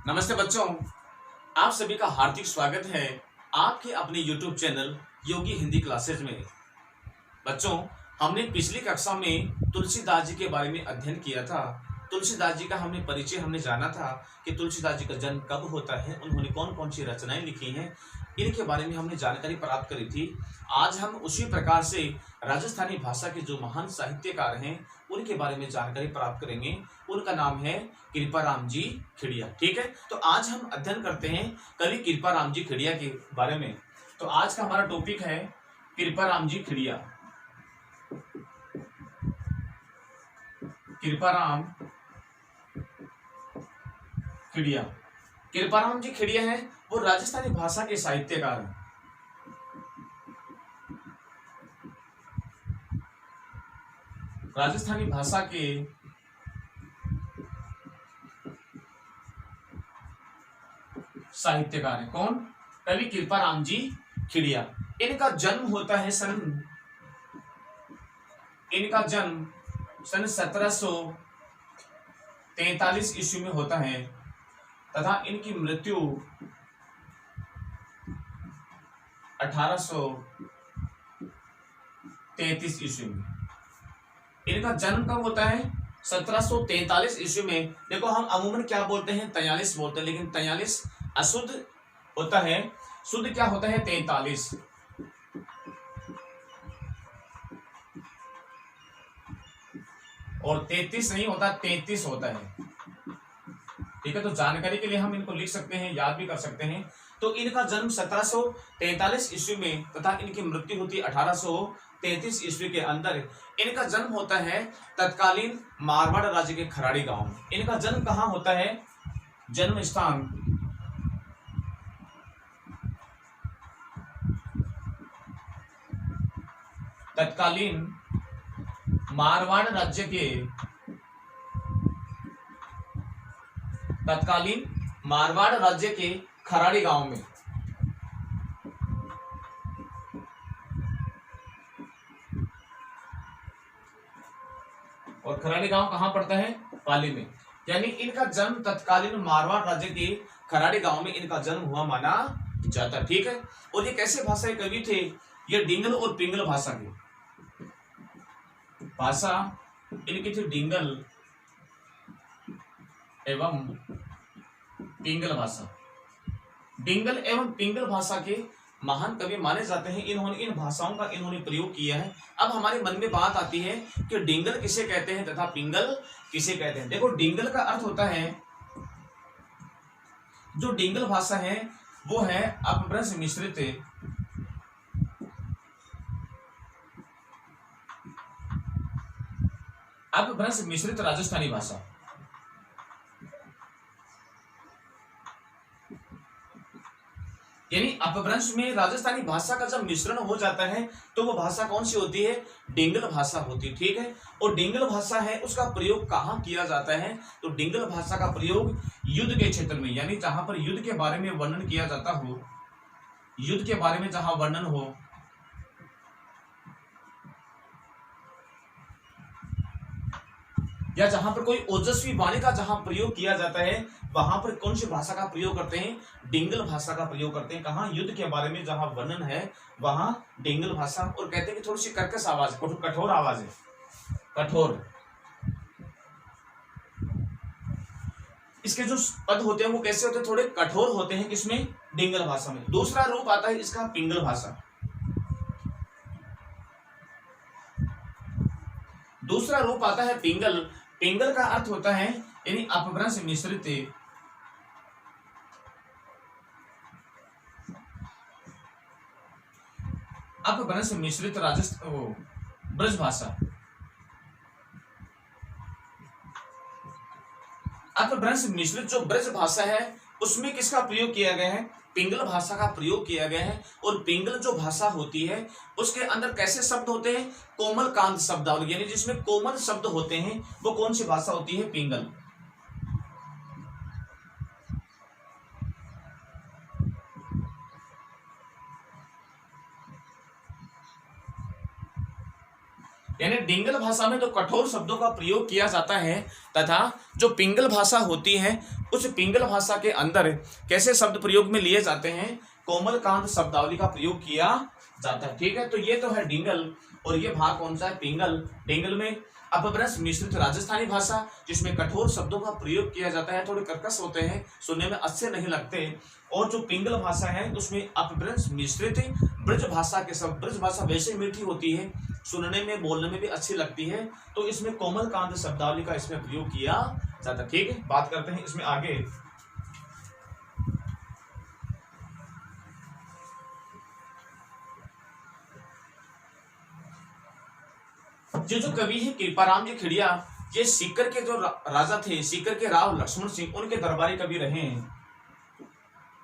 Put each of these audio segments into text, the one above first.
नमस्ते बच्चों, आप सभी का हार्दिक स्वागत है आपके अपने YouTube चैनल योगी हिंदी क्लासेज में। बच्चों, हमने पिछली कक्षा में तुलसीदास जी के बारे में अध्ययन किया था। तुलसीदास जी का हमने परिचय जाना था कि तुलसीदास जी का जन्म कब होता है, उन्होंने कौन कौन सी रचनाएं लिखी हैं, इनके बारे में हमने जानकारी प्राप्त करी थी। आज हम उसी प्रकार से राजस्थानी भाषा के जो महान साहित्यकार हैं उनके बारे में जानकारी प्राप्त करेंगे। उनका नाम है कृपाराम जी खेड़िया। ठीक है, तो आज हम अध्ययन करते हैं कवि कृपाराम जी खेड़िया के बारे में। तो आज का हमारा टॉपिक है कृपाराम जी खेड़िया। कृपाराम खेड़िया, कृपाराम जी खेड़िया है वो राजस्थानी भाषा के साहित्यकार हैं। राजस्थानी भाषा के साहित्यकार हैं। कौन? कवि कृपाराम जी खेड़िया। इनका जन्म होता है सन 1743 ईस्वी में होता है तथा इनकी मृत्यु 1833 ईस्वी में। इनका जन्म कब होता है? 1743 ईस्वी में। देखो, हम अमूमन क्या बोलते हैं? 43 बोलते हैं, लेकिन 43 अशुद्ध होता है। शुद्ध क्या होता है? 43। और 33 नहीं होता, 33 होता है। ठीक है, तो जानकारी के लिए हम इनको लिख सकते हैं, याद भी कर सकते हैं। तो इनका जन्म 1743 ईस्वी में तथा इनकी मृत्यु होती 1833 ईस्वी के अंदर। इनका जन्म होता है तत्कालीन मारवाड़ राज्य के खराड़ी गांव में। इनका जन्म कहाँ होता है? जन्म स्थान तत्कालीन मारवाड़ राज्य के खराड़ी गांव में। और खराड़ी गांव कहां पड़ता है? पाली में। यानी इनका जन्म तत्कालीन मारवाड़ राज्य के खराड़ी गांव में इनका जन्म हुआ माना जाता। ठीक है, और ये कैसे भाषा के कवि थे? ये डिंगल और पिंगल भाषा के। भाषा इनकी थी डिंगल एवं पिंगल भाषा। डिंगल एवं पिंगल भाषा के महान कवि माने जाते हैं। इन्होंने इन भाषाओं का प्रयोग किया है। अब हमारे मन में बात आती है कि डिंगल किसे कहते हैं तथा पिंगल किसे कहते हैं। देखो, डिंगल का अर्थ होता है, जो डिंगल भाषा है वो है अपभ्रंश मिश्रित राजस्थानी भाषा। यानी अपभ्रंश में राजस्थानी भाषा का जब मिश्रण हो जाता है तो वो भाषा कौन सी होती है? डिंगल भाषा होती है। ठीक है, और डिंगल भाषा है उसका प्रयोग कहाँ किया जाता है? तो डिंगल भाषा का प्रयोग युद्ध के क्षेत्र में, यानी जहां पर युद्ध के बारे में वर्णन किया जाता हो, युद्ध के बारे में जहां वर्णन हो, या जहां पर कोई ओजस्वी वाणी का जहां प्रयोग किया जाता है, वहां पर कौन सी भाषा का प्रयोग करते हैं? डिंगल भाषा का प्रयोग करते हैं। कहां? युद्ध के बारे में जहां वर्णन है वहां डिंगल भाषा। और कहते हैं कि थोड़ी सी कर्कश आवाज, कठोर आवाज है, कठोर। इसके जो पद होते हैं वो कैसे होते हैं? थोड़े कठोर होते हैं। किसमें? डिंगल भाषा में। दूसरा रूप आता है इसका पिंगल भाषा। दूसरा रूप आता है पिंगल। पिंगल का अर्थ होता है यानी अपभ्रंश मिश्रित ब्रज भाषा। अपभ्रंश मिश्रित जो ब्रज भाषा है उसमें किसका प्रयोग किया गया है? पिंगल भाषा का प्रयोग किया गया है। और पिंगल जो भाषा होती है उसके अंदर कैसे शब्द होते हैं? कोमल कांत शब्दावली, यानी जिसमें कोमल शब्द होते हैं, वो कौन सी भाषा होती है? पिंगल। यानी डिंगल भाषा में तो कठोर शब्दों का प्रयोग किया जाता है तथा जो पिंगल भाषा होती है उस पिंगल भाषा के अंदर कैसे शब्द प्रयोग में लिए जाते हैं, कोमल कांत शब्दावली का प्रयोग किया जाता है। ठीक है, तो ये तो है डिंगल और ये भाग कौन सा है, पिंगल। डिंगल में अपभ्रंश मिश्रित राजस्थानी भाषा जिसमें कठोर शब्दों का प्रयोग किया जाता है, थोड़े कर्कश होते हैं, सुनने में अच्छे नहीं लगते। और जो पिंगल भाषा है उसमें अपभ्रंश मिश्रित ब्रज भाषा के शब्द, ब्रज भाषा वैसे मीठी होती है, सुनने में बोलने में भी अच्छी लगती है, तो इसमें कोमल कांत शब्दावली का इसमें प्रयोग किया जाता है। ठीक है, बात करते हैं इसमें आगे। जो कवि है कृपाराम जी खिड़िया, ये सीकर के जो राजा थे, सीकर के राव लक्ष्मण सिंह, उनके दरबारी कवि रहे हैं।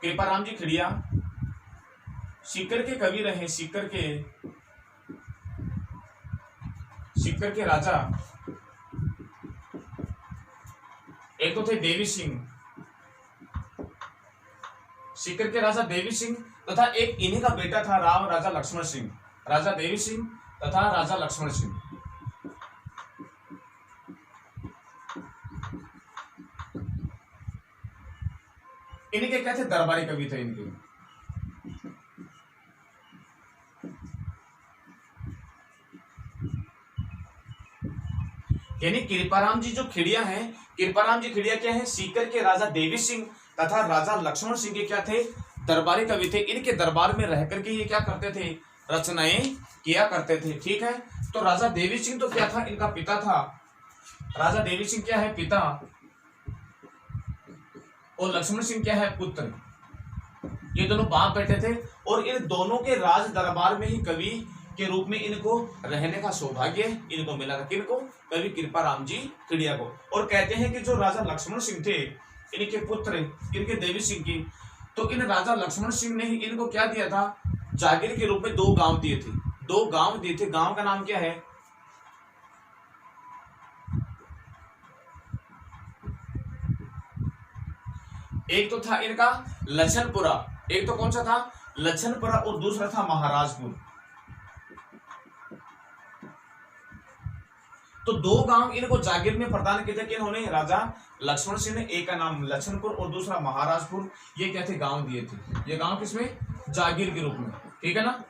कृपाराम जी खिड़िया सीकर के कवि रहे, सीकर के राजा एक तो थे देवी सिंह, सीकर के राजा देवी सिंह तथा एक इन्हीं का बेटा था राव राजा लक्ष्मण सिंह, राजा देवी सिंह तथा राजा लक्ष्मण सिंह। इनके क्या थे, दरबारी कवि थे इनके। यानी कृपाराम जी जो खिड़िया हैं, कृपाराम जी खिड़िया क्या है, सीकर के राजा देवी सिंह तथा राजा लक्ष्मण सिंह के क्या थे, दरबारी कवि थे। इनके दरबार में रह करके ये क्या करते थे, रचनाएं किया करते थे। ठीक है, तो राजा देवी सिंह तो क्या था, इनका पिता था, राजा देवी सिंह क्या है, पिता, और लक्ष्मण सिंह क्या है, पुत्र। ये दोनों बाप बेटे थे और इन दोनों के राज दरबार में ही कवि के रूप में इनको रहने का सौभाग्य इनको मिला था। किनको, कवि कृपाराम जी खिड़िया को। और कहते हैं कि जो राजा लक्ष्मण सिंह थे, इनके पुत्र इनके देवी सिंह की, तो इन राजा लक्ष्मण सिंह ने ही इनको क्या दिया था, जागीर के रूप में 2 गांव दिए थे, 2 गांव दिए थे। गांव का नाम क्या है, एक तो था इनका लछनपुरा, एक तो कौन सा था, लछनपुरा, और दूसरा था महाराजपुर। तो 2 गांव इनको जागीर में प्रदान किए थे कि इन्होंने राजा लक्ष्मण सिंह ने, एक का नाम लछनपुर और दूसरा महाराजपुर, ये क्या थे, गांव दिए थे। ये गांव किसमें, जागीर के रूप में। ठीक है ना,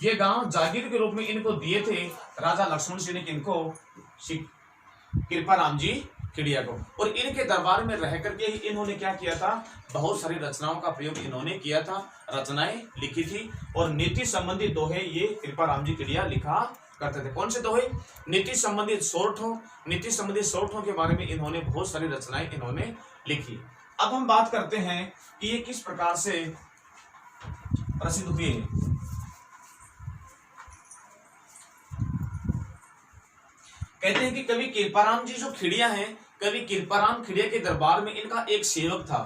ये गांव जागीर के रूप में इनको दिए थे राजा लक्ष्मण सिंह ने, किनको, कृपाराम जी खिड़िया को। और इनके दरबार में रह करके ही इन्होंने क्या किया था, बहुत सारी रचनाओं का प्रयोग इन्होंने किया था, रचनाएं लिखी थी। और नीति संबंधी दोहे ये कृपाराम जी खिड़िया लिखा करते थे। कौन से दोहे, नीति संबंधित सोरठों, नीति संबंधित सोरठों के बारे में इन्होंने बहुत सारी रचनाएं इन्होंने लिखी। अब हम बात करते हैं कि ये किस प्रकार से प्रसिद्ध हुए। कहते हैं कि कवि कृपाराम जी जो खिड़िया हैं, कवि कृपाराम खिड़िया के दरबार में इनका एक सेवक था।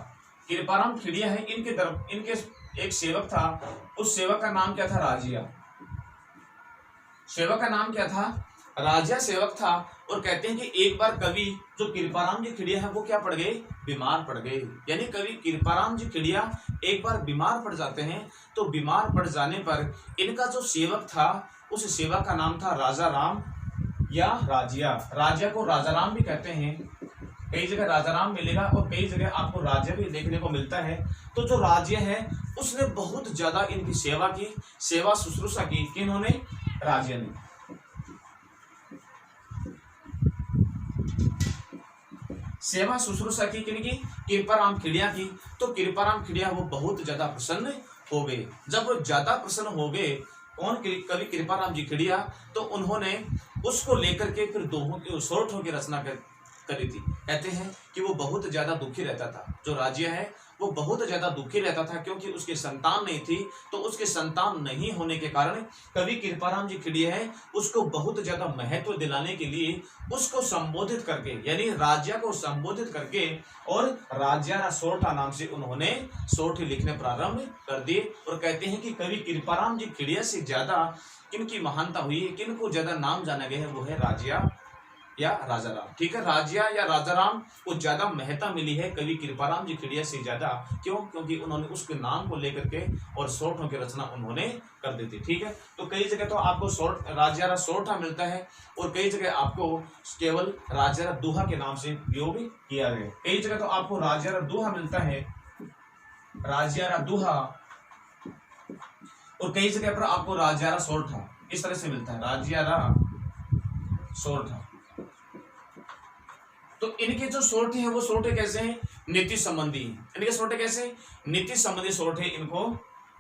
कृपाराम खिड़िया है, इनके एक सेवक था, उस सेवक का नाम क्या था, राजिया। सेवक का नाम क्या था, राजिया सेवक था। और कहते हैं कि एक बार कवि जो कृपाराम जी खिड़िया है वो क्या पड़ गए, बीमार पड़ गए। यानी कवि कृपाराम जी खिड़िया एक बार बीमार पड़ जाते हैं। तो बीमार पड़ जाने पर इनका जो सेवक था, उस सेवक का नाम था राजा राम या राजिया। राजिया को राजा राम भी कहते हैं, कई जगह राजा राम मिलेगा और कई जगह आपको राजिया भी देखने को मिलता है। तो जो राजिया है उसने बहुत ज्यादा इनकी सेवा की, सेवा शुश्रूषा की। किन्होंने, राजिया ने। सेवा शुश्रूषा की किनकी, कृपाराम खिड़िया की। तो कृपाराम खिड़िया वो बहुत ज्यादा प्रसन्न हो गए। जब वो ज्यादा प्रसन्न हो गए, कौन, कवि कृपाराम जी खिड़िया, तो उन्होंने उसको लेकर के फिर दोहों की, सोरठों की रचना करी थी। कहते हैं कि वो बहुत ज्यादा दुखी रहता था, जो राजिया है वो बहुत ज्यादा दुखी रहता था, क्योंकि उसकी संतान नहीं थी। तो उसके संतान नहीं होने के कारण कवि कृपाराम जी खिड़िया है उसको बहुत ज्यादा महत्व दिलाने के लिए उसको संबोधित करके, यानी राजिया को संबोधित करके, और राजिया सोरठा नाम से उन्होंने सोरठे लिखने प्रारंभ कर दिए। और कहते हैं कि कवि कृपाराम जी खिड़िया से ज्यादा किनकी महानता हुई है, किनको ज्यादा नाम जाना गया है, वो है राजिया या राजा राम। ठीक है, राज्या या राजा राम को ज्यादा महत्ता मिली है कवि कृपाराम जी खेड़िया से ज्यादा। क्यों? क्योंकि उन्होंने उसके नाम को लेकर के और सोरठों की रचना उन्होंने कर दी थी। ठीक है, तो कई जगह तो आपको राजा सोरठा मिलता है और कई जगह आपको केवल राजा दोहा के नाम से प्रयोग किया गया। कई जगह तो आपको राजा दोहा मिलता है, राजा दोहा, और कई जगह पर आपको राजा सोरठा इस तरह से मिलता है, राजा सोरठा। तो इनके जो सोरठे हैं वो सोरठे कैसे हैं? नीति संबंधी। इनके सोरठे कैसे? नीति संबंधी सोरठे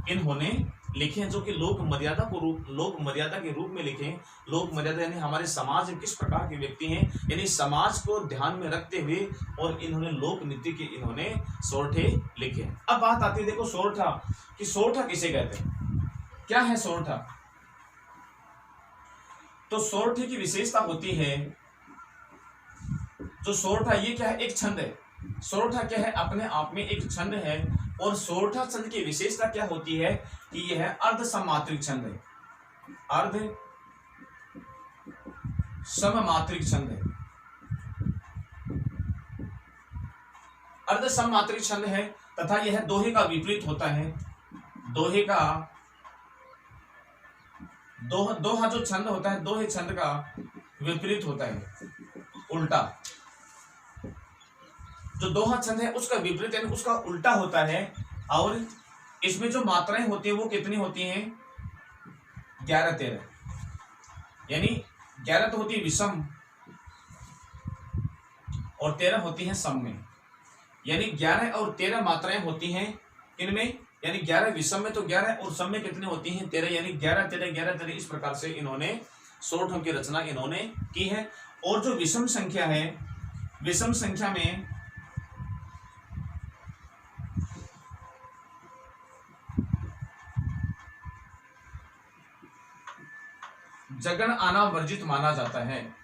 इन्होंने लिखे हैं, जो कि लोक मर्यादा के रूप में लिखे हैं। लोक मर्यादा यानी हमारे समाज में किस प्रकार के व्यक्ति हैं, यानी समाज को ध्यान में रखते हुए, और इन्होंने लोक नीति के इन्होंने सोरठे लिखे हैं। अब बात आती है देखो सोरठा, कि सोरठा किसे कहते हैं, क्या है सोरठा? तो सोरठे की विशेषता होती है, जो सोरठा ये क्या है? एक छंद है। सोरठा क्या है? अपने आप में एक छंद है। और सोरठा छंद की विशेषता क्या होती है कि यह अर्ध सममात्रिक छंद है, अर्ध सममात्रिक छंद है, अर्ध सममात्रिक छंद है, तथा यह दोहे का विपरीत होता है। दोहे का दोहा जो छंद होता है, दोहे छंद का विपरीत होता है, उल्टा। जो दोहा छंद है उसका विपरीत यानी उसका उल्टा होता है। और इसमें जो मात्राएं होती है वो कितनी होती हैं? 11-13, यानी 11 तो होती है विषम और 13 होती है सम में। यानी 11 और 13 मात्राएं होती हैं इनमें, यानी 11 विषम में तो 11 और सम में कितनी होती हैं? 13, यानी 11-13 इस प्रकार से इन्होंने सोरठों की रचना इन्होंने की है। और जो विषम संख्या है, विषम संख्या में जगण आना वर्जित माना जाता है।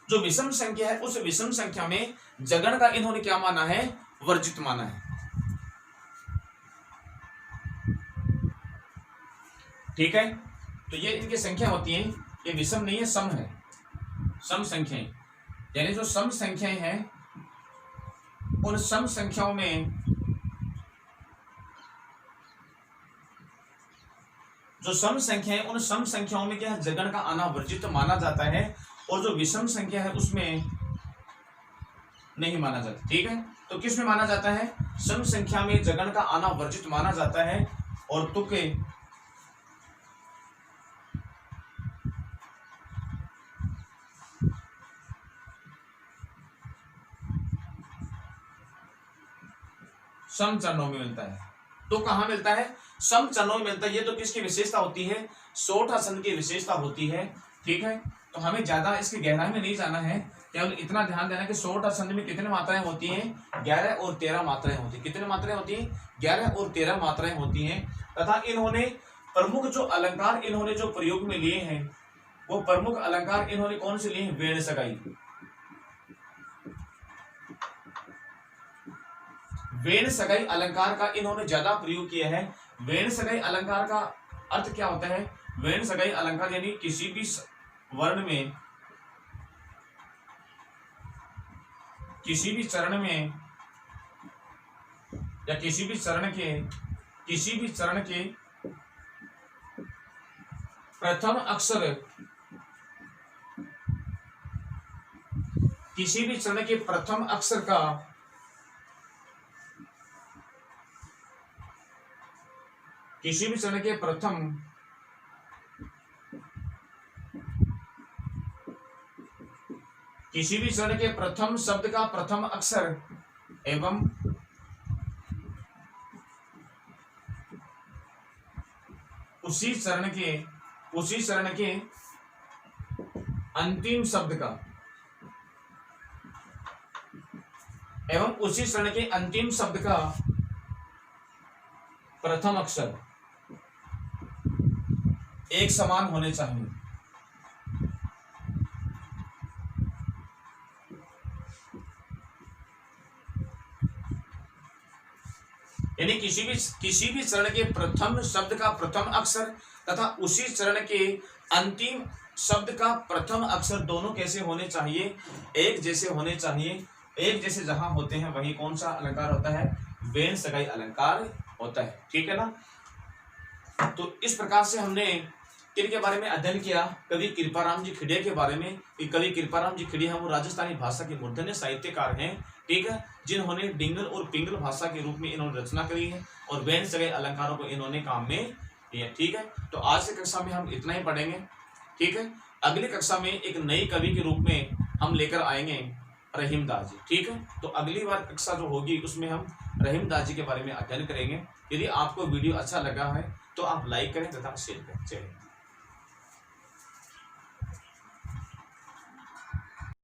जो विषम संख्या है उस विषम संख्या में जगण का इन्होंने क्या माना है? वर्जित माना है। ठीक है, तो ये इनकी संख्या होती है, ये विषम नहीं है, सम है, सम संख्याएं। यानी जो सम संख्याएं हैं उन सम संख्याओं में, जो सम संख्या है उन सम संख्याओं में क्या है? जगण का आना वर्जित माना जाता है। और जो विषम संख्या है उसमें नहीं माना जाता। ठीक है, तो किस में माना जाता है? सम संख्या में जगण का आना वर्जित माना जाता है। और तुके सम चरणों में मिलता है। तो कहां मिलता है? सम चरणों में मिलता है। ये तो किसकी विशेषता होती है? सोरठा छंद की विशेषता होती है। ठीक है, तो हमें ज्यादा इसकी गहराई में नहीं जाना है, केवल इतना ध्यान देना कि सोरठा छंद में कितने मात्राएं होती हैं? 11 और 13 मात्राएं होती हैं। कितने मात्राएं होती हैं? 11 और 13 मात्राएं होती हैं। तथा इन्होंने प्रमुख जो अलंकार इन्होंने जो प्रयोग में लिए हैं, वो प्रमुख अलंकार इन्होंने कौन से लिए हैं? वेण सगाई। वेण सगाई अलंकार का इन्होंने ज्यादा प्रयोग किया है। वेण सगाई अलंकार का अर्थ क्या होता है? वेण सगाई अलंकार यानी किसी भी वर्ण में, किसी भी चरण में, या किसी भी चरण के प्रथम अक्षर, किसी भी चरण के प्रथम अक्षर का किसी भी चरण के प्रथम शब्द का प्रथम अक्षर एवं उसी चरण के अंतिम शब्द का प्रथम अक्षर एक समान होने चाहिए। यानी किसी भी चरण के प्रथम शब्द का प्रथम अक्षर तथा उसी चरण के अंतिम शब्द का प्रथम अक्षर दोनों कैसे होने चाहिए, एक जैसे होने चाहिए। एक जैसे जहां होते हैं वही कौन सा अलंकार होता है, वेन सगाई अलंकार होता है, ठीक है ना। तो इस प्रकार से हमने किनके बारे में अध्ययन किया, कवि कृपाराम जी खिड़े के बारे में। कवि कृपाराम जी खिड़े हैं वो राजस्थानी भाषा के मूर्धन्य साहित्यकार हैं, ठीक है, जिन्होंने डिंगल और पिंगल भाषा के रूप में इन्होंने रचना करी है और वैन सगाई अलंकारों को इन्होंने काम में लिया, ठीक है। तो आज की कक्षा में हम इतना ही पढ़ेंगे, ठीक है। अगली कक्षा में एक नई कवि के रूप में हम लेकर आएंगे रहीमदास जी, ठीक है। तो अगली बार कक्षा जो होगी उसमें हम रहीमदास जी के बारे में अध्ययन करेंगे। यदि आपको वीडियो अच्छा लगा है तो आप लाइक करें तथा शेयर करें।